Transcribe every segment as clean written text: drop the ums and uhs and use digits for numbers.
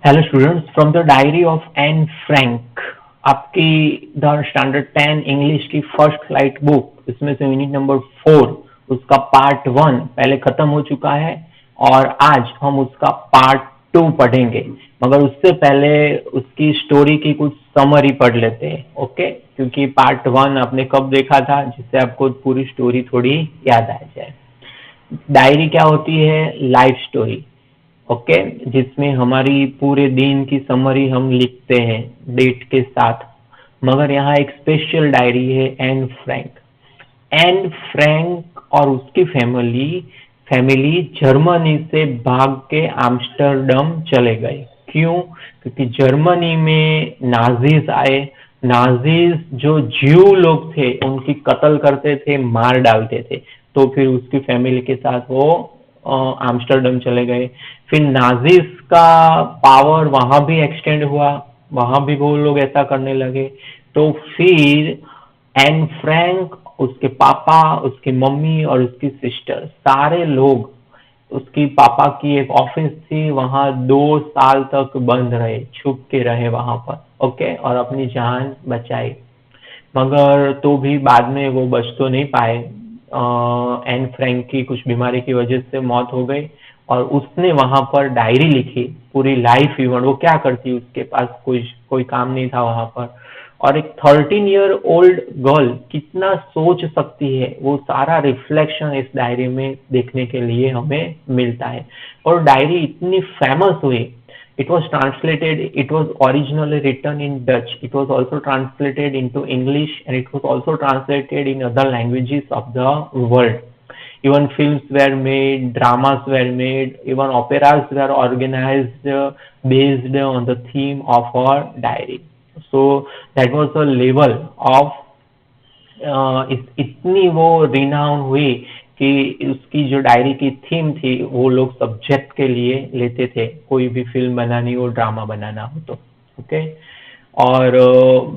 Hello students, from the diary of Anne Frank. आपकी the standard 10 English की first flight book, इसमें से unit number 4 उसका part 1 पहले खत्म हो चुका है और आज हम उसका पार्ट 2 पढ़ेंगे। मगर उससे पहले उसकी स्टोरी की कुछ समरी पढ़ लेते हैं, ओके? क्योंकि पार्ट 1 आपने कब देखा था, जिससे आपको पूरी स्टोरी थोड़ी याद आ जाए। डायरी क्या होती है? लाइफ स्टोरी, ओके, जिसमें हमारी पूरे दिन की समरी हम लिखते हैं डेट के साथ। मगर यहाँ एक स्पेशल डायरी है एन फ्रैंक। एन फ्रैंक और उसकी फैमिली फैमिली जर्मनी से भाग के आम्स्टरडम चले गए। क्यों? क्योंकि जर्मनी में नाजीज आए। नाजीज जो ज्यू लोग थे उनकी कत्ल करते थे, मार डालते थे। तो फिर उसकी फैमिली के साथ वो आम्स्टरडम चले गए। फिर नाजीज का पावर वहां भी एक्सटेंड हुआ, वहां भी वो लोग ऐसा करने लगे। तो फिर एन फ्रैंक, उसके पापा, उसकी मम्मी और उसकी सिस्टर, सारे लोग, उसकी पापा की एक ऑफिस थी, वहां 2 साल तक बंद रहे, छुप के रहे वहां पर, ओके, और अपनी जान बचाई। मगर तो भी बाद में वो बच तो नहीं पाए। एन फ्रैंक की कुछ बीमारी की वजह से मौत हो गई और उसने वहां पर डायरी लिखी, पूरी लाइफ इवेंट। वो क्या करती, उसके पास कोई कोई काम नहीं था वहां पर। और एक 13 ईयर ओल्ड गर्ल कितना सोच सकती है, वो सारा रिफ्लेक्शन इस डायरी में देखने के लिए हमें मिलता है। और डायरी इतनी फेमस हुई, it was translated, it was originally written in Dutch, it was also translated into English, and it was also translated in other languages of the world. Even films were made, dramas were made, even operas were organized based on the theme of her diary. So that was the level of इतनी वो renown हुई कि उसकी जो diary की theme थी वो लोग सब्जेक्ट के लिए लेते थे, कोई भी फिल्म बनानी हो, ड्रामा बनाना हो तो, ओके। और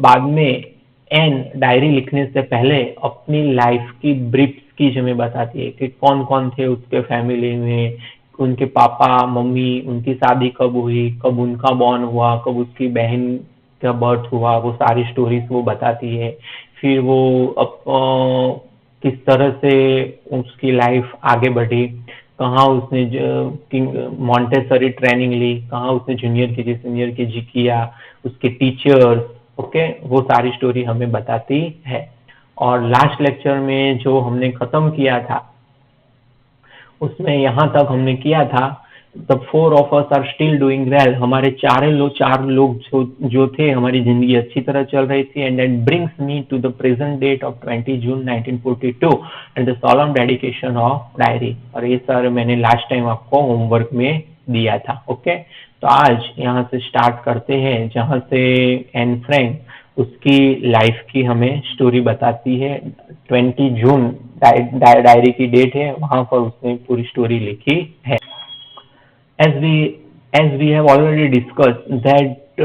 बाद में एन डायरी लिखने से पहले अपनी लाइफ की ब्रीफ की हमें बताती है कि कौन कौन थे उसके फैमिली में, उनके पापा मम्मी, उनकी शादी कब हुई, कब उनका बॉर्न हुआ, कब उसकी बहन का बर्थ हुआ, वो सारी स्टोरीज वो बताती है। फिर वो किस तरह से उसकी लाइफ आगे बढ़ी, कहाँ उसने मॉन्टेसरी ट्रेनिंग ली, कहाँ उसने जूनियर के जी सीनियर के जी किया, उसके टीचर्स, ओके, वो सारी स्टोरी हमें बताती है। और लास्ट लेक्चर में जो हमने खत्म किया था उसमें यहाँ तक हमने किया था, the 4 of us are still doing well. हमारे चार लोग जो थे, हमारी जिंदगी अच्छी तरह चल रही थी। And that brings me to the present date of 20 June 1942 and the solemn dedication of diary. और ये सर मैंने लास्ट टाइम आपको होमवर्क में दिया था, ओके। तो आज यहाँ से स्टार्ट करते हैं जहाँ से एन फ्रैंक उसकी लाइफ की हमें स्टोरी बताती है। 20 जून डायरी की डेट है, वहां पर उसने पूरी स्टोरी लिखी है। as we as we have already discussed that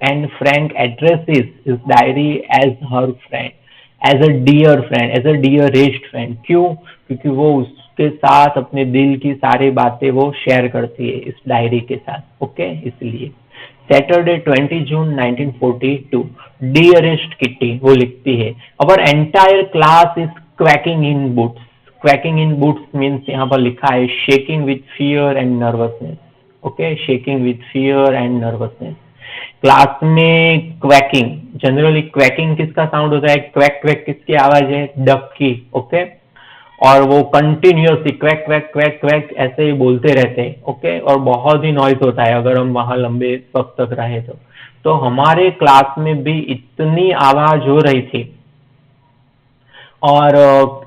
Anne Frank addresses his diary as her friend, as a dearest friend. क्यों? क्योंकि वो उसके साथ अपने दिल की सारी बातें वो शेयर करती है इस डायरी के साथ, ओके। इसलिए सैटरडे 20 जून 1942, डियरेस्ट किट्टी, वो लिखती है, our entire class is quaking in boots. Quaking in boots means यहाँ पर लिखा है shaking with fear and nervousness, okay, shaking with fear and nervousness. Class में क्वैकिंग, जनरली क्वैकिंग किसका साउंड होता है? क्वैक क्वैक किसकी आवाज है? डक की, ओके। और वो continuously quack quack quack quack ऐसे ही बोलते रहते हैं, ओके। और बहुत ही नॉइज होता है अगर हम वहां लंबे वक्त तक रहे तो हमारे क्लास में भी इतनी आवाज हो रही थी। और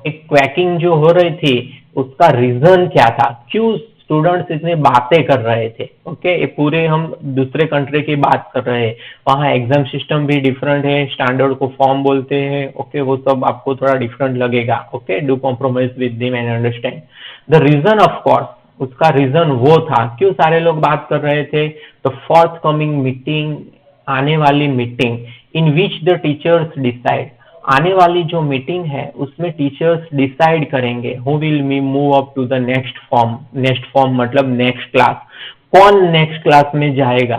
एक क्वैकिंग जो हो रही थी उसका रीजन क्या था, क्यों स्टूडेंट्स इतने बातें कर रहे थे, ओके। ये पूरे हम दूसरे कंट्री की बात कर रहे हैं, वहाँ एग्जाम सिस्टम भी डिफरेंट है, स्टैंडर्ड को फॉर्म बोलते हैं, ओके। वो सब आपको थोड़ा डिफरेंट लगेगा, okay. Do compromise with them and understand the reason. Of course उसका रीजन वो था क्यों सारे लोग बात कर रहे थे, द फोर्थ कमिंग मीटिंग, आने वाली meeting, in which the teachers decide, आने वाली जो मीटिंग है उसमें टीचर्स डिसाइड करेंगे who will me move up to the next form. Next form मतलब नेक्स्ट क्लास। कौन नेक्स्ट क्लास में जाएगा,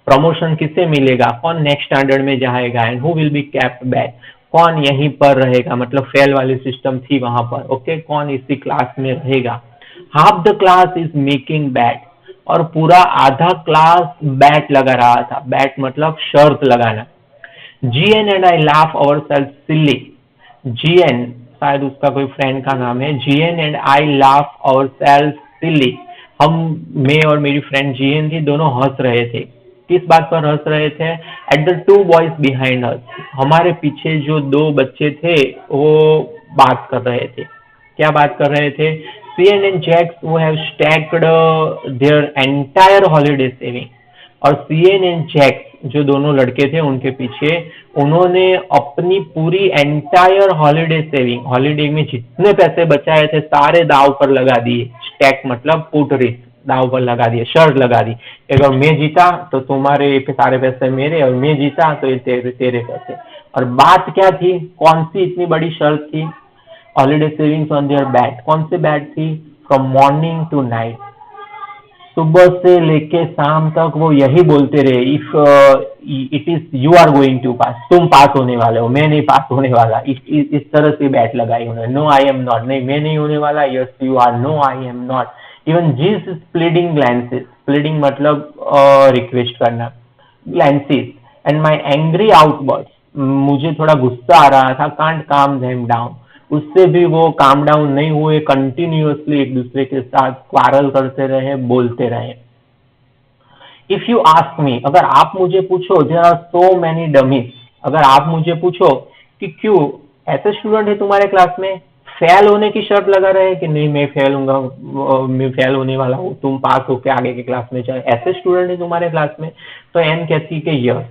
प्रमोशन किसे मिलेगा, कौन नेक्स्ट स्टैंडर्ड में जाएगा, and who will be kept back, कौन यहीं पर रहेगा, मतलब फेल वाली सिस्टम थी वहां पर, ओके, कौन इसी क्लास में रहेगा। Half the class is making bat, और पूरा आधा क्लास बैट लगा रहा था। बैट मतलब शर्त लगाना। G N and I laugh ourselves silly, G N शायद उसका कोई फ्रेंड का नाम है, G N and I laugh ourselves silly, हम, मैं और मेरी फ्रेंड जीएन थी, दोनों हंस रहे थे। किस बात पर हंस रहे थे? At the two boys behind us, हमारे पीछे जो दो बच्चे थे वो बात कर रहे थे। क्या बात कर रहे थे? C N and Jacques who have stacked their entire holiday saving, और सीएन एंड जैक्स जो दोनों लड़के थे उनके पीछे, उन्होंने अपनी पूरी एंटायर हॉलीडे सेविंग, हॉलीडे में जितने पैसे बचाए थे सारे दाव पर लगा दिए। स्टैक मतलब पुट रिस्क, दाव पर लगा दिए, शर्त लगा दी। अगर मैं जीता तो तुम्हारे सारे पैसे मेरे, और मैं जीता तो ये तेरे पैसे। और बात क्या थी, कौन सी इतनी बड़ी शर्त थी? Holiday savings on their bet. कौन सी बैट थी? फ्रॉम मॉर्निंग टू नाइट, सुबह से लेके शाम तक वो यही बोलते रहे, if it is you are going to pass, तुम पास होने वाले हो, मैं नहीं पास होने वाला। इस तरह से बैट लगाई उन्होंने। नो आई एम नॉट, नहीं मैं नहीं होने वाला, yes you are, no I am not. Even G Z is pleading glances, pleading मतलब रिक्वेस्ट करना, ग्लैंसेस, एंड माई एंग्री आउटबर्ड्स, मुझे थोड़ा गुस्सा आ रहा था, कांट काम देम डाउन, उससे भी वो काम डाउन नहीं हुए, कंटिन्यूअसली एक दूसरे के साथ क्वारल करते रहे, बोलते रहे। इफ यू आस्क मी, अगर आप मुझे पूछो, there are so many dummies, अगर आप मुझे पूछो कि क्यों ऐसे स्टूडेंट है तुम्हारे क्लास में, फेल होने की शर्त लगा रहे कि नहीं मैं फेल होऊंगा, मैं फेल होने वाला हूँ, तुम पास होके आगे के क्लास में जाओ, ऐसे स्टूडेंट है तुम्हारे क्लास में, तो एन कहती कि yes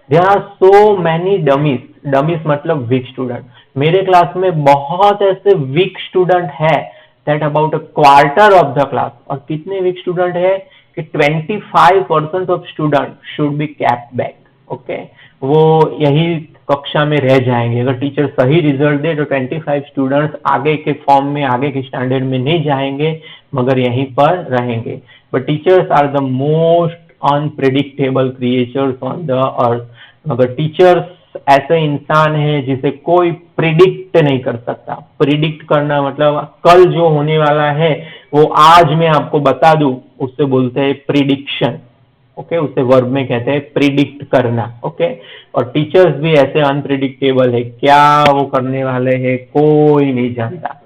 there are so many dummies, dummies मतलब वीक स्टूडेंट, मेरे क्लास में बहुत ऐसे वीक स्टूडेंट है, that about a quarter of the class, और कितने वीक स्टूडेंट है कि 25% of student should be kept back, okay, वो यही कक्षा में रह जाएंगे। अगर टीचर सही रिजल्ट दे तो 25 स्टूडेंट्स आगे के फॉर्म में, आगे के स्टैंडर्ड में नहीं जाएंगे, मगर यहीं पर रहेंगे। But teachers are the most unpredictable creatures on the earth, मगर टीचर्स ऐसे इंसान है जिसे कोई प्रिडिक्ट नहीं कर सकता। प्रिडिक्ट करना मतलब कल जो होने वाला है वो आज मैं आपको बता दूं, उससे बोलते हैं प्रिडिक्शन, ओके, उसे वर्ब में कहते हैं प्रिडिक्ट करना, ओके। और टीचर्स भी ऐसे अनप्रिडिक्टेबल है, क्या वो करने वाले हैं कोई नहीं जानता।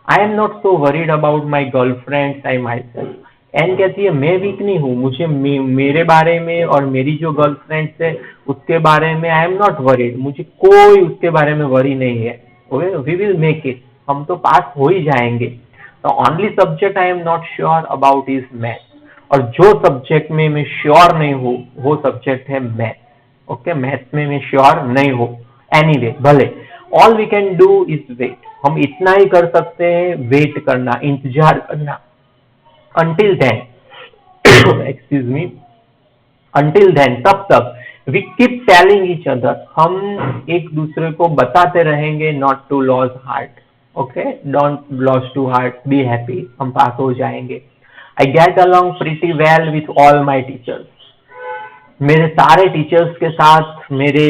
I am not so worried about my girlfriend I myself, Anne कहती है मैं वीक नहीं हूँ, मुझे मेरे बारे में और मेरी जो गर्लफ्रेंड है उसके बारे में आई एम नॉट वरीड, मुझे कोई उसके बारे में वरी नहीं है, वी विल मेक इट, हम तो पास हो ही जाएंगे। The only subject I am not sure about is math, और जो सब्जेक्ट में मैं श्योर नहीं हूँ वो सब्जेक्ट है मैथ, ओके, मैथ में मैं श्योर नहीं हूँ। एनीवे, भले, all we can do is wait, हम इतना ही कर सकते हैं, वेट करना, इंतजार करना। until then excuse me, until then, तब तक we keep telling each other, हम एक दूसरे को बताते रहेंगे not to lose heart, okay, don't lose to heart, be happy, हम पास हो जाएंगे। I get along pretty well with all my teachers, मेरे सारे टीचर्स के साथ मेरे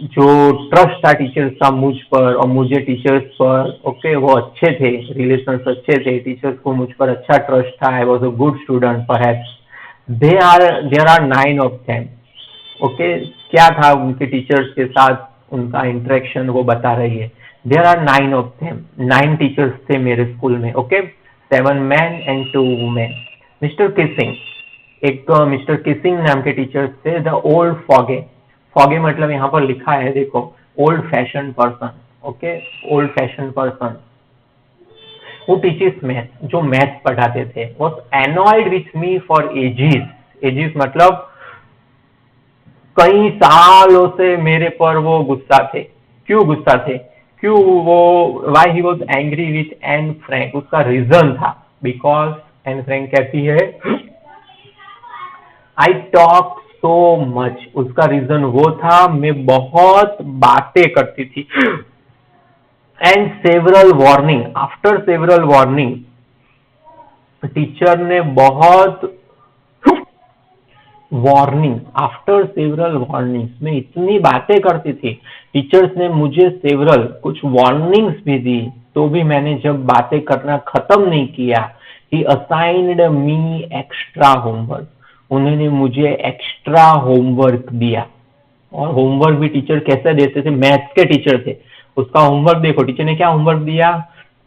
जो ट्रस्ट था टीचर्स का मुझ पर और मुझे टीचर्स पर, ओके, वो अच्छे थे, रिलेशंस अच्छे थे, टीचर्स को मुझ पर अच्छा ट्रस्ट था, I was a good student perhaps. There are 9 of them, okay, क्या था उनके टीचर्स के साथ उनका इंटरेक्शन वो बता रही है। There are 9 of them, 9 teachers थे मेरे स्कूल में, okay, 7 men and 2 women। Mr Keesing, एक मिस्टर किसिंग नाम के टीचर्स थे। द ओल्ड फॉगे, फॉगे मतलब यहाँ पर लिखा है देखो, old fashion person, okay, old fashion person who teaches math, जो मैथ पढ़ाते थे, was annoyed with me for ages, ages मतलब कई सालों से मेरे पर वो गुस्सा थे। क्यों गुस्सा थे? क्यों वो, why he was angry with Anne Frank, उसका रीजन था, बिकॉज एन फ्रैंक कहती है आई टॉक सो मच, उसका रीजन वो था मैं बहुत बातें करती थी। And several warning, after several warning teacher ने बहुत वार्निंग, आफ्टर सेवरल वार्निंग्स में इतनी बातें करती थी, टीचर्स ने मुझे सेवरल कुछ वार्निंग्स भी दी, तो भी मैंने जब बातें करना खत्म नहीं किया, ही असाइन्ड मी एक्स्ट्रा होमवर्क, उन्होंने मुझे एक्स्ट्रा होमवर्क दिया। और होमवर्क भी टीचर कैसे देते थे, मैथ्स के टीचर थे, उसका होमवर्क देखो, टीचर ने क्या होमवर्क दिया,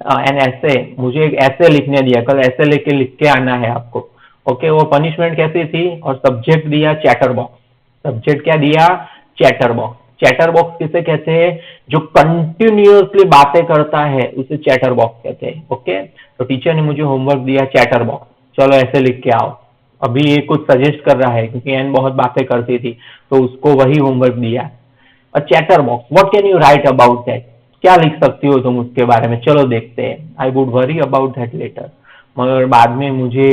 एन ऐसे, मुझे एक ऐसे लिखने दिया, कल ऐसे लेके लिख के आना है आपको। ओके, वो पनिशमेंट कैसी थी, और सब्जेक्ट दिया चैटर बॉक्स। सब्जेक्ट क्या दिया, चैटर बॉक्स। चैटर बॉक्स किसे कहते हैं, जो कंटिन्यूअसली बातें करता है उसे चैटर बॉक्स कहते हैं। ओके, तो टीचर ने मुझे होमवर्क दिया चैटर बॉक्स, चलो ऐसे लिख के आओ। अभी ये कुछ सजेस्ट कर रहा है क्योंकि एन बहुत बातें करती थी, तो उसको वही होमवर्क दिया। और chatter box, what can you right about that, क्या लिख सकती हो तुम उसके बारे में, चलो देखते हैं। I would worry about that later, मगर बाद में मुझे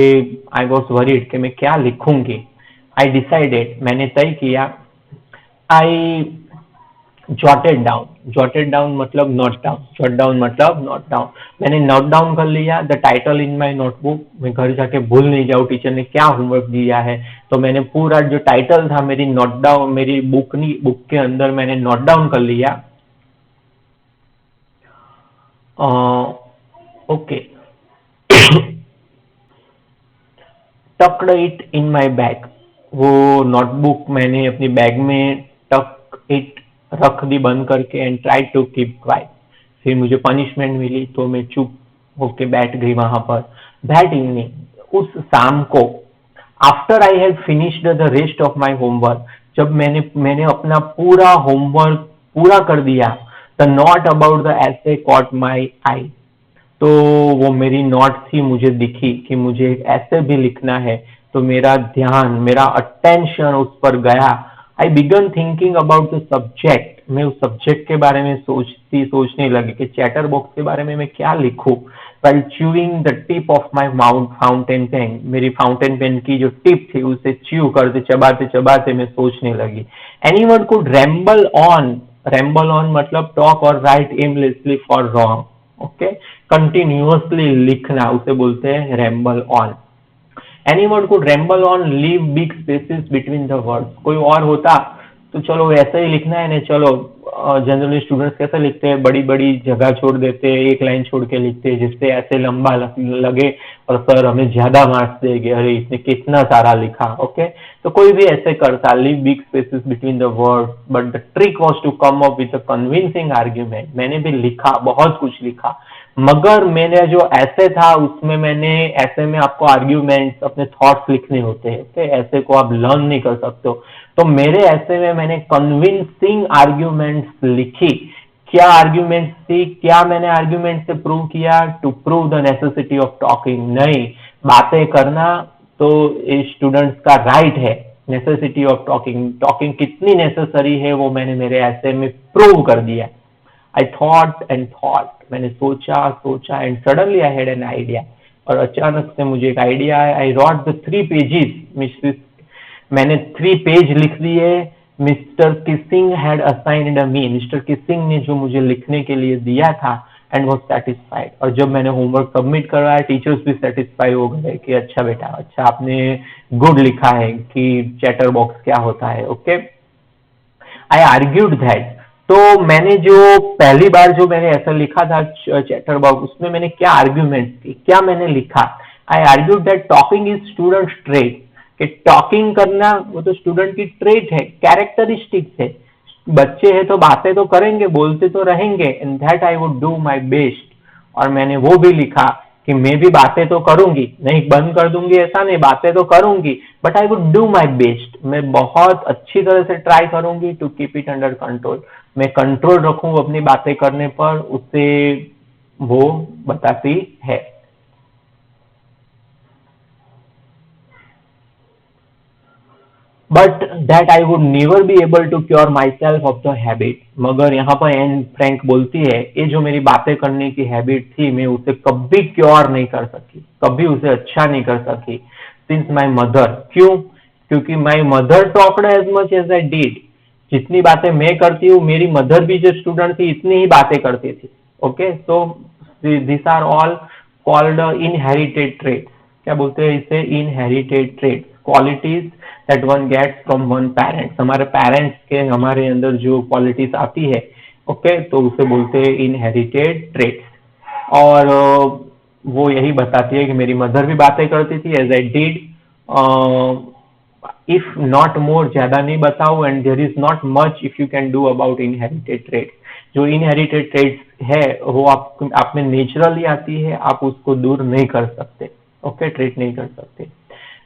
आई वॉज वरीड कि मैं क्या लिखूंगी। आई डिसाइडेड, मैंने तय किया, आई जॉटेड डाउन मतलब नोट डाउन, जॉट डाउन मतलब नोट डाउन। मैंने नोट डाउन कर लिया the title in my notebook, मैं घर जाके भूल नहीं जाऊँ टीचर ने क्या होमवर्क दिया है। तो मैंने पूरा जो टाइटल था मेरी नोट डाउन, मेरी बुक के अंदर मैंने नोट डाउन कर लिया। Okay, tucked it in my bag, वो नोटबुक मैंने अपनी बैग में टक इट रख दी बंद करके, and try to keep quiet. फिर मुझे पनिशमेंट मिली तो मैं चुप होके बैठ गई वहां पर। दैट इवनिंग, उस शाम को, after I have finished the rest of my homework, जब मैंने अपना पूरा होमवर्क पूरा कर दिया, द नॉट अबाउट द ऐसे कॉट माई आई, तो वो मेरी नोट थी, मुझे दिखी कि मुझे ऐसे भी लिखना है, तो मेरा ध्यान, मेरा अटेंशन उस पर गया। I began thinking about the subject, मैं उस सब्जेक्ट के बारे में सोचने लगी कि चैटर बॉक्स के बारे में मैं क्या लिखूं। while chewing the tip of my mouth fountain pen, मेरी फाउंटेन पेन की जो टिप थी उसे च्यू करते, चबाते चबाते मैं सोचने लगी। एनीवन कुड रैम्बल ऑन मतलब टॉक और right aimlessly for wrong. Okay, continuously लिखना उसे बोलते हैं ramble on. Anyone could ramble on, leave big spaces between the words, कोई और होता तो चलो ऐसा ही लिखना है ना, चलो जनरली स्टूडेंट्स कैसे लिखते हैं, बड़ी बड़ी जगह छोड़ देते हैं, एक लाइन छोड़ के लिखते हैं जिससे ऐसे लंबा लगे और सर हमें ज्यादा मार्क्स देंगे, अरे इसने कितना सारा लिखा। ओके, तो कोई भी ऐसे करता, leave big spaces between the words, but the trick was to come up with a convincing argument. मैंने भी लिखा, बहुत कुछ लिखा, मगर मैंने जो ऐसे था उसमें मैंने, ऐसे में आपको आर्ग्यूमेंट्स, अपने थॉट्स लिखने होते हैं। ओके, ऐसे को आप लर्न नहीं कर सकते हो, तो मेरे ऐसे में मैंने कन्विंसिंग आर्ग्यूमेंट्स लिखी। क्या आर्ग्यूमेंट्स थी, क्या मैंने आर्ग्यूमेंट से प्रूव किया, to prove the necessity of talking, नहीं, बातें करना तो स्टूडेंट्स का राइट है, नेसेसिटी ऑफ टॉकिंग, टॉकिंग कितनी नेसेसरी है वो मैंने मेरे ऐसे में प्रूव कर दिया। आई थॉट एंड थॉट, मैंने सोचा सोचा, and suddenly I had an idea, और अचानक से मुझे एक आइडिया आया। आई रॉट द 3 पेजेस, मैंने 3 पेज लिख दिए। Mister Keesing had assigned me, mister Keesing ने जो मुझे लिखने के लिए दिया था, एंड वॉज सेटिस्फाइड। और जब मैंने होमवर्क सबमिट करवाया, टीचर्स भी सेटिस्फाई हो गए कि अच्छा बेटा, अच्छा आपने गुड लिखा है कि चैटर बॉक्स क्या होता है। ओके, आई आर्ग्यूड दैट, तो मैंने जो पहली बार जो मैंने ऐसा लिखा था चैटर बॉक्स, उसमें मैंने क्या आर्ग्यूमेंट की, क्या मैंने लिखा, I argued that talking is student trait, कि टॉकिंग करना वो तो स्टूडेंट की ट्रेट है, कैरेक्टरिस्टिक्स है, बच्चे हैं तो बातें तो करेंगे, बोलते तो रहेंगे, and that I would do my best. और मैंने वो भी लिखा कि मैं भी बातें तो करूंगी, नहीं बंद कर दूंगी ऐसा नहीं, बातें तो करूंगी, but I would do my best, मैं बहुत अच्छी तरह से ट्राई करूंगी to keep it under control, मैं कंट्रोल रखूं अपनी बातें करने पर, उससे वो बताती है। But that I would never be able to cure myself of the habit, मगर यहाँ पर एन फ्रैंक बोलती है, ये जो मेरी बातें करने की हैबिट थी, मैं उसे कभी क्योर नहीं कर सकी, कभी उसे अच्छा नहीं कर सकी। सिंस माई मदर, क्यों, क्योंकि my mother talked as much as I did, जितनी बातें मैं करती हूँ मेरी मदर भी जो स्टूडेंट थी इतनी ही बातें करती थी। Okay, so this are all called inherited traits, क्या बोलते हैं इसे, inherited traits, qualities that one gets from one parents, हमारे पेरेंट्स के हमारे अंदर जो क्वालिटीज आती है, ओके, तो उसे बोलते हैं इनहेरिटेड ट्रेड्स। और वो यही बताती है कि मेरी मदर भी बातें करती थी as I did, if not more, ज्यादा नहीं बताओ, and there is not much if you can do about inherited traits. जो इनहेरिटेड ट्रेड्स है वो आप में नेचुरली आती है, आप उसको दूर नहीं कर सकते, ओके, ट्रीट नहीं कर सकते।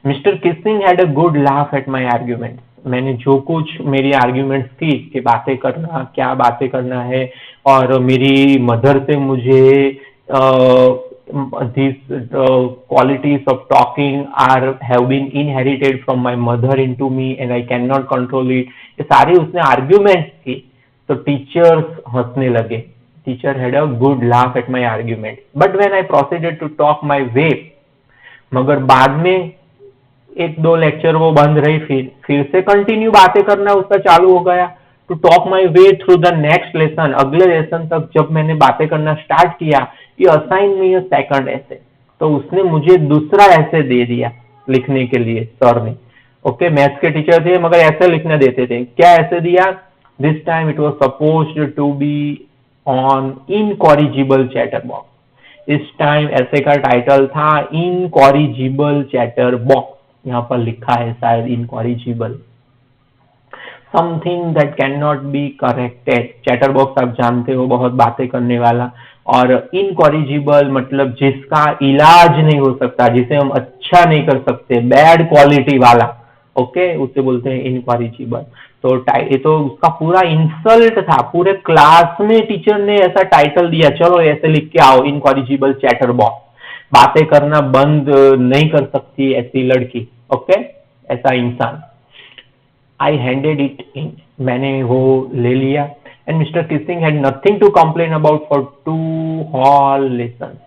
Mister Keesing had a good laugh at my argument, मैंने जो कुछ मेरी आर्ग्यूमेंट्स थी कि बातें करना, क्या बातें करना है, और मेरी मदर से मुझे these qualities of talking are have been inherited from my mother into me and I cannot control it, ये सारी उसने आर्ग्यूमेंट्स थी। तो टीचर्स हंसने लगे, teacher had a good laugh at my argument, but when I proceeded to talk my way, मगर बाद में एक दो लेक्चर वो बंद रही, फिर से कंटिन्यू बातें करना उसका चालू हो गया। To talk my way through the next lesson, अगले लेसन तक जब मैंने बातें करना स्टार्ट किया, ये असाइन मी अ सेकंड ऐसे, तो उसने मुझे दूसरा ऐसे दे दिया लिखने के लिए, सर ने, ओके, मैथ्स के टीचर थे मगर ऐसे लिखने देते थे। क्या ऐसे दिया, this time it was supposed to be on incorrigible chatterbox, इस टाइम ऐसे का टाइटल था इनकॉरिजिबल चैटर बॉक्स, यहाँ पर लिखा है शायद incorrigible, something that can not be corrected. Chatter box आप जानते हो, बहुत बातें करने वाला, और इनकॉरिजिबल मतलब जिसका इलाज नहीं हो सकता, जिसे हम अच्छा नहीं कर सकते, बैड क्वालिटी वाला, ओके, उसे बोलते हैं इनकॉरिजिबल। तो ये तो उसका पूरा इंसल्ट था, पूरे क्लास में टीचर ने ऐसा टाइटल दिया, चलो ऐसे लिख के आओ, इनकॉरिजिबल चैटर बॉक्स, बातें करना बंद नहीं कर सकती ऐसी लड़की, ओके, ऐसा इंसान। आई हैंडेड इट इन, मैंने वो ले लिया, and Mr Keesing had nothing to complain about for 2 whole lesson.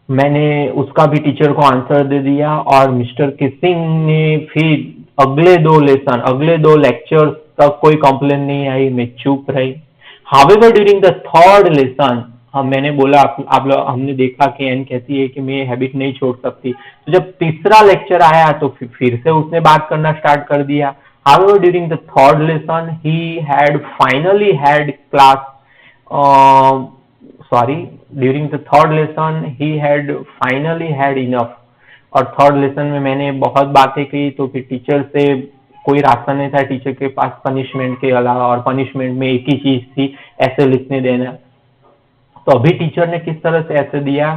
मैंने उसका भी टीचर को आंसर दे दिया, और मिस्टर किसिंग ने फिर अगले 2 लेसन, अगले 2 लेक्चर्स तक कोई कंप्लेन नहीं आई, मैं चुप रही। However during the third lesson, मैंने बोला, आप लोग, हमने देखा कि एन कहती है कि मैं हैबिट नहीं छोड़ सकती, तो जब तीसरा लेक्चर आया तो फिर से उसने बात करना स्टार्ट कर दिया। However, during the third lesson, he had finally had class. Uh, sorry, during the third lesson, he had finally had enough. और थर्ड लेसन में मैंने बहुत बातें की, तो फिर टीचर से कोई रास्ता नहीं था टीचर के पास पनिशमेंट के अलावा, और पनिशमेंट में एक ही चीज थी, ऐसे लिखने देना। तो अभी टीचर ने किस तरह से ऐसे दिया,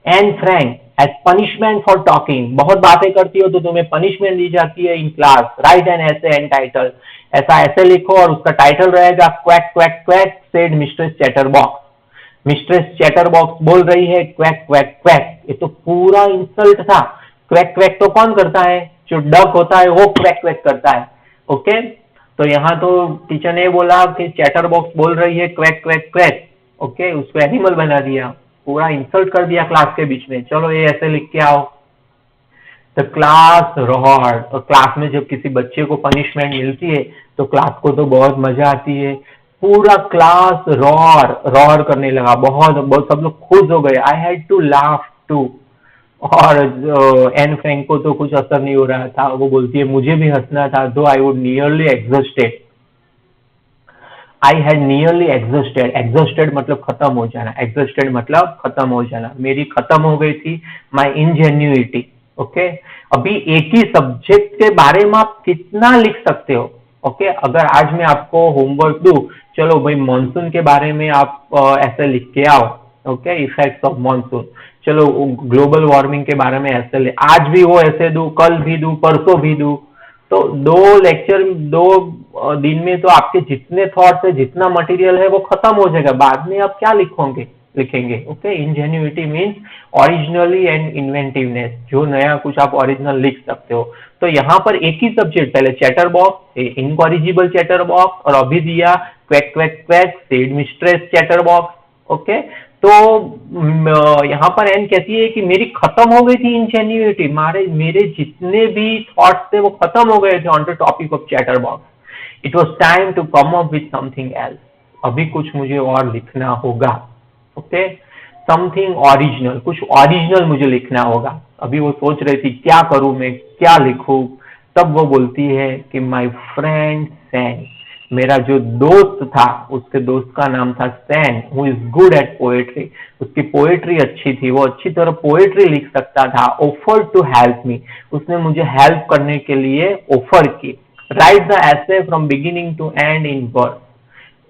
Anne Frank as punishment for talking, बहुत बातें करती हो तो तुम्हें पनिशमेंट दी जाती है इन क्लास, राइट एन ऐसे एंड टाइटल, ऐसा ऐसे लिखो, और उसका टाइटल रहेगा quack quack quack said mistress chatter box. Mistress chatter box बोल रही है क्वैक क्वैक क्वैक, ये तो पूरा इंसल्ट था। क्वैक क्वैक तो कौन करता है, जो डक होता है वो क्वैक क्वैक करता है, ओके। तो यहाँ तो टीचर ने बोला कि चैटर बॉक्स बोल रही है क्वैक क्वैक क्वैक, ओके, उसको एनिमल बना दिया, पूरा इंसल्ट कर दिया क्लास के बीच में, चलो ये ऐसे लिख के आओ। द क्लास रॉड, और क्लास में जब किसी बच्चे को पनिशमेंट मिलती है तो क्लास को तो बहुत मजा आती है, पूरा क्लास रॉर रॉर करने लगा, बहुत सब लोग खुश हो गए। I had to laugh too, और एन फ्रैंक को तो कुछ असर नहीं हो रहा था, वो बोलती है मुझे भी हंसना था, दो I would nearly exhausted, I had nearly exhausted, exhausted मतलब खत्म हो जाना, एग्जॉस्टेड मतलब खत्म हो जाना, मेरी खत्म हो गई थी माई इंजेन्युइटी, ओके। अभी एक ही सब्जेक्ट के बारे में आप कितना लिख सकते हो, ओके। अगर आज मैं आपको होमवर्क दूं, चलो भाई मानसून के बारे में आप ऐसे लिख के आओ, ओके, इफेक्ट्स ऑफ मानसून, चलो ग्लोबल वार्मिंग के बारे में ऐसे ले, आज भी वो ऐसे दूं, कल भी दूं, परसों भी दूं, तो 2 लेक्चर 2 दिन में तो आपके जितने थॉट्स है, जितना मटेरियल है वो खत्म हो जाएगा, बाद में आप क्या लिखेंगे, okay. Ingenuity means originally and inventiveness, जो नया कुछ आप ओरिजिनल लिख सकते हो। तो यहाँ पर एक ही सब्जेक्ट, पहले chatter box, incorrigible chatter box, और अभी दिया quack quack quack said mistress chatter box, okay. तो यहाँ पर एन कहती है कि मेरी खत्म हो गई थी इंजेन्युइटी, मेरे जितने भी थॉट्स थे वो खत्म हो गए थे on the topic of chatterbox, it was time to come up with something else, अभी कुछ मुझे और लिखना होगा, ओके। समथिंग ओरिजिनल, कुछ ओरिजिनल मुझे लिखना होगा। अभी वो सोच रही थी क्या करूं मैं, क्या लिखूं। तब वो बोलती है कि माय फ्रेंड सैन, मेरा जो दोस्त था, उसके दोस्त का नाम था Sanne, who is good at poetry, उसकी पोएट्री अच्छी थी, वो अच्छी तरह पोएट्री लिख सकता था। ऑफर टू हेल्प मी, उसने मुझे हेल्प करने के लिए ऑफर की। Write the essay from beginning to end in verse,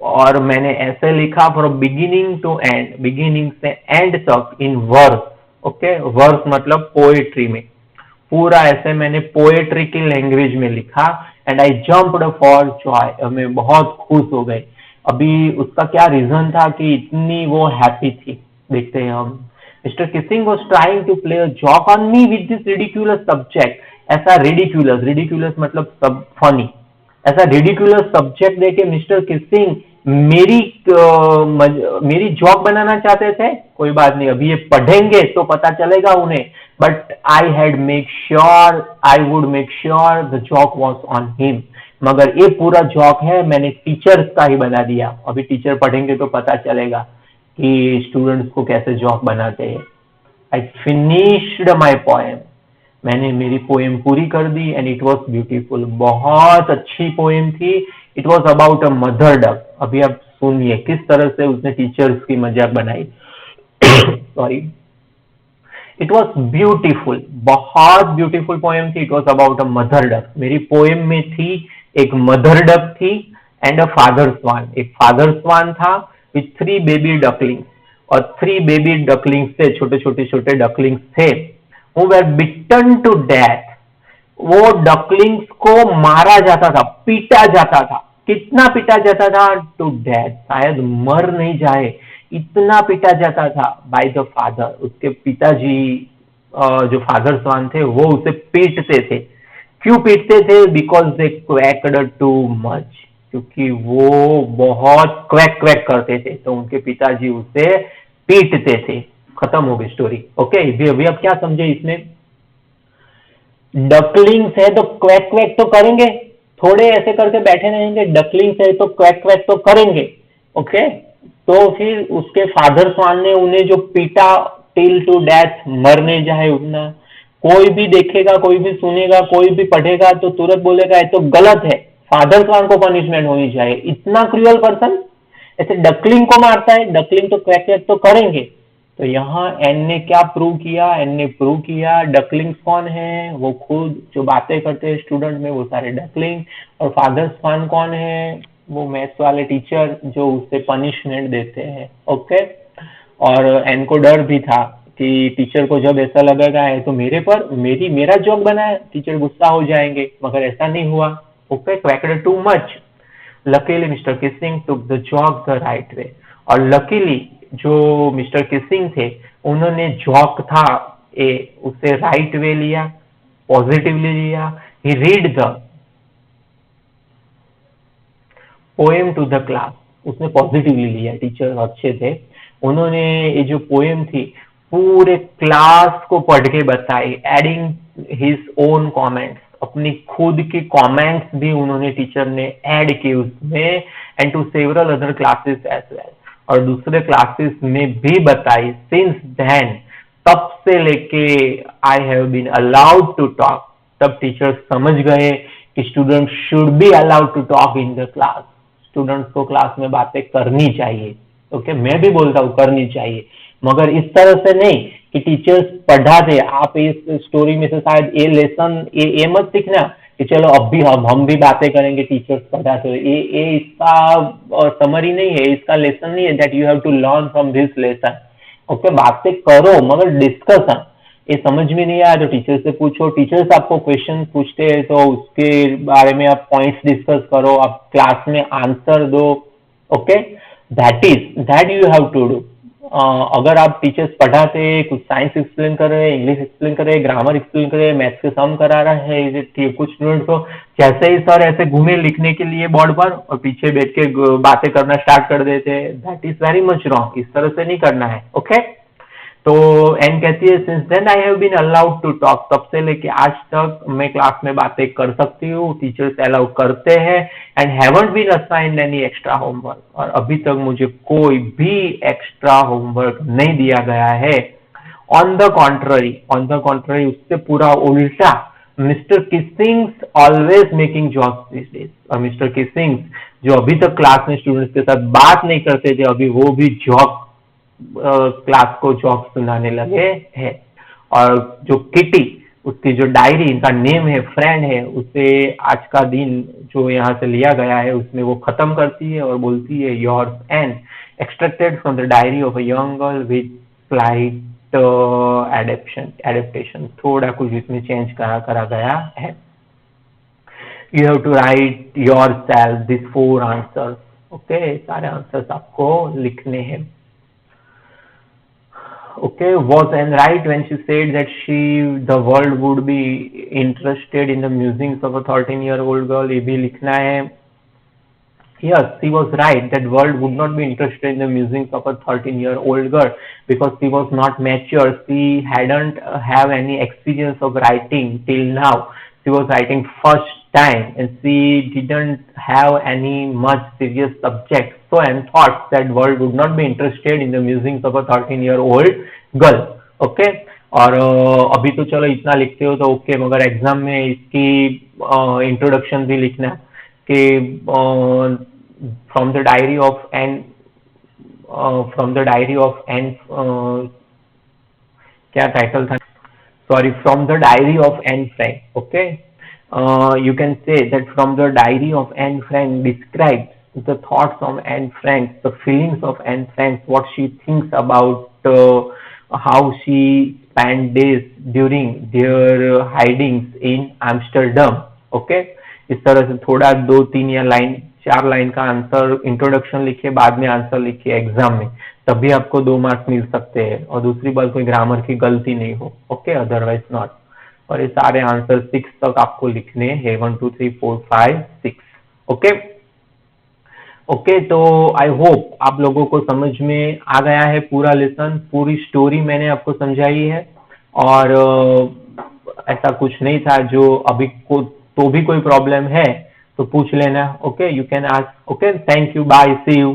और मैंने ऐसे लिखा from beginning to end, beginning से एंड तक इन वर्स। ओके, वर्स मतलब पोएट्री में, पूरा ऐसे मैंने पोएट्री की लैंग्वेज में लिखा। And I jumped for joy, मैं बहुत खुश हो गई। अभी उसका क्या रीजन था कि इतनी वो हैप्पी थी, देखते हैं हम। Mr Keesing was trying to play a joke on me with this ridiculous subject. ऐसा रिडिक्यूलस, रिडिक्यूलस मतलब सब फनी, ऐसा रिडिकुलस सब्जेक्ट देके मिस्टर किसिंग मेरी मेरी जॉक बनाना चाहते थे। कोई बात नहीं, अभी ये पढ़ेंगे तो पता चलेगा उन्हें। But I had make sure, I would make sure the joke was on him. मगर ये पूरा जॉक है मैंने टीचर्स का ही बना दिया। अभी टीचर पढ़ेंगे तो पता चलेगा कि स्टूडेंट्स को कैसे जॉक बनाते हैं। आई फिनिश्ड माई पोएम, मैंने मेरी पोएम पूरी कर दी। एंड इट वॉज ब्यूटीफुल, बहुत अच्छी पोएम थी। It was about a mother duck. अभी आप सुनिए किस तरह से उसने टीचर्स की मजाक बनाई। सॉरी, इट वॉज ब्यूटीफुल, बहुत ब्यूटीफुल पोएम थी। It was about a mother duck. मेरी पोएम में थी एक मदर डक थी एंड अ फादर स्वान। एक फादर स्वान था विथ 3 बेबी डकलिंग्स, और 3 बेबी डकलिंग्स थे, छोटे छोटे छोटे डकलिंग्स थे, who were bitten to death। वो डकलिंग्स को मारा जाता था, पीटा जाता था। कितना पीटा जाता था? टू डेथ, शायद मर नहीं जाए इतना पीटा जाता था बाय द फादर। उसके पिताजी जो फादर स्वान थे वो उसे पीटते थे। क्यों पीटते थे? बिकॉज दे क्वैक्ड टू मच, क्योंकि वो बहुत क्वैक क्वैक करते थे, तो उनके पिताजी उसे पीटते थे। खत्म हो गई स्टोरी। ओके, अभी अब क्या समझे इसमें? डकलिंग्स है तो क्वैक क्वैक तो करेंगे, थोड़े ऐसे करके बैठे रहेंगे। डकलिंग्स है तो क्वैक क्वैक तो करेंगे। ओके, तो फिर उसके फादर स्वान ने उन्हें जो पीटा टिल टू डेथ, मरने जाए उतना। कोई भी देखेगा, कोई भी सुनेगा, कोई भी पढ़ेगा तो तुरंत बोलेगा ये तो गलत है, फादर स्वान को पनिशमेंट होनी चाहिए। इतना क्रूअल पर्सन ऐसे डकलिंग को मारता है। डकलिंग तो क्वैक क्वैक तो करेंगे। तो यहाँ एन ने क्या प्रूव किया? एन ने प्रूव किया डकलिंग्स कौन है, वो खुद जो बातें करते हैं स्टूडेंट में वो सारे डकलिंग। और फादर स्वान कौन है? वो मैथ्स वाले टीचर जो उससे पनिशमेंट देते हैं। ओके, और एन को डर भी था कि टीचर को जब ऐसा लगेगा है तो मेरे पर मेरा जॉक बनाया, टीचर गुस्सा हो जाएंगे। मगर ऐसा नहीं हुआ। Okay, quacked too much. Luckily mister Keesing took the joke the right way. और लकीली जो मिस्टर किसिंग थे उन्होंने जॉक था उसे राइट वे लिया, पॉजिटिवली लिया। He read the poem to the class, उसने पॉजिटिवली लिया। टीचर अच्छे थे, उन्होंने ये जो पोएम थी पूरे क्लास को पढ़ के बताई, एडिंग हिज ओन कमेंट्स, अपनी खुद की कमेंट्स भी उन्होंने टीचर ने ऐड की उसमें। And to several other classes as well, और दूसरे क्लासेस में भी बताई। सिंस देन, तब से लेके I have been allowed to talk. तब टीचर समझ गए कि student should be allowed to talk in the class. Students को क्लास में बातें करनी चाहिए। ओके, मैं भी बोलता हूँ करनी चाहिए, मगर इस तरह से नहीं कि टीचर्स पढ़ा दे। आप इस स्टोरी में से शायद ये लेसन ये मत सीखना कि चलो अब भी हम भी बातें करेंगे, टीचर्स पढ़ाते हुए। ये इसका समरी नहीं है, इसका लेसन नहीं है that you have to learn from this lesson. Okay, बातें करो मगर डिस्कशन। ये समझ में नहीं आया तो टीचर से पूछो। टीचर्स आपको क्वेश्चन पूछते हैं तो उसके बारे में आप पॉइंट्स डिस्कस करो, आप क्लास में आंसर दो। Okay, that you have to do. अगर आप टीचर्स पढ़ाते कुछ साइंस एक्सप्लेन कर रहे हैं, इंग्लिश एक्सप्लेन कर रहे हैं, ग्रामर एक्सप्लेन कर रहे हैं, मैथ्स के सम करा रहे हैं, कुछ स्टूडेंट को जैसे ही सर ऐसे घूमे लिखने के लिए बोर्ड पर और पीछे बैठ के बातें करना स्टार्ट कर देते हैं, that is very much wrong. इस तरह से नहीं करना है। ओके, तो एन कहती है since then I have been allowed to talk, तब से लेके आज तक मैं क्लास में बातें कर सकती हूँ, टीचर्स अलाउ करते हैं, and haven't been assigned any extra homework, और अभी तक मुझे कोई भी एक्स्ट्रा होमवर्क नहीं दिया गया है। ऑन द कॉन्ट्ररी उससे पूरा उल्टा, mister Kissings always making jokes this days, और मिस्टर किसिंग्स जो अभी तक क्लास में स्टूडेंट्स के साथ बात नहीं करते थे, अभी वो भी जॉक क्लास को जॉक सुनाने लगे हैं। और जो किटी, उसकी जो डायरी, इनका नेम है, फ्रेंड है, उसे आज का दिन जो यहाँ से लिया गया है उसमें वो खत्म करती है और बोलती है yours Anne extracted from the diary of a young girl with slight adaptation, थोड़ा कुछ इसमें चेंज करा गया है। You have to write yourself this 4 answers, okay, सारे आंसर्स आपको लिखने हैं। Okay, was Anne right when she said that the world would be interested in the musings of a 13-year-old girl? ये भी लिखना है। Yes, she was right that world would not be interested in the musings of a 13-year-old girl because she was not mature. She hadn't have any experience of writing till now. She was writing first time and she didn't have any much serious subject. So Anne thought that world would not be interested in the musings of a 13-year-old girl. Okay? और अभी तो चलो इतना लिखते हो तो okay, मगर exam में इसकी इंट्रोडक्शन भी लिखना कि from the diary of Anne क्या टाइटल था, sorry, from the diary of Anne Frank. Okay, you can say that from the diary of Anne Frank describes the thoughts of Anne Frank, the feelings of Anne Frank, what she thinks about how she spent days during their hidings in Amsterdam. Okay, इस तरह से थोड़ा 2-3 या 4 line का answer introduction लिखिए, बाद में answer लिखिए एग्जाम में, तभी आपको 2 मार्क्स मिल सकते हैं, और दूसरी बात कोई ग्रामर की गलती नहीं हो। Okay, otherwise not. और ये सारे आंसर 6 तक आपको लिखने हैं, 1 2 3 4 5 6। ओके ओके, तो आई होप आप लोगों को समझ में आ गया है पूरा लेसन, पूरी स्टोरी मैंने आपको समझाई है, और ऐसा कुछ नहीं था जो अभी को तो भी कोई प्रॉब्लम है तो पूछ लेना। Okay, you can ask. Okay, thank you, bye, see you.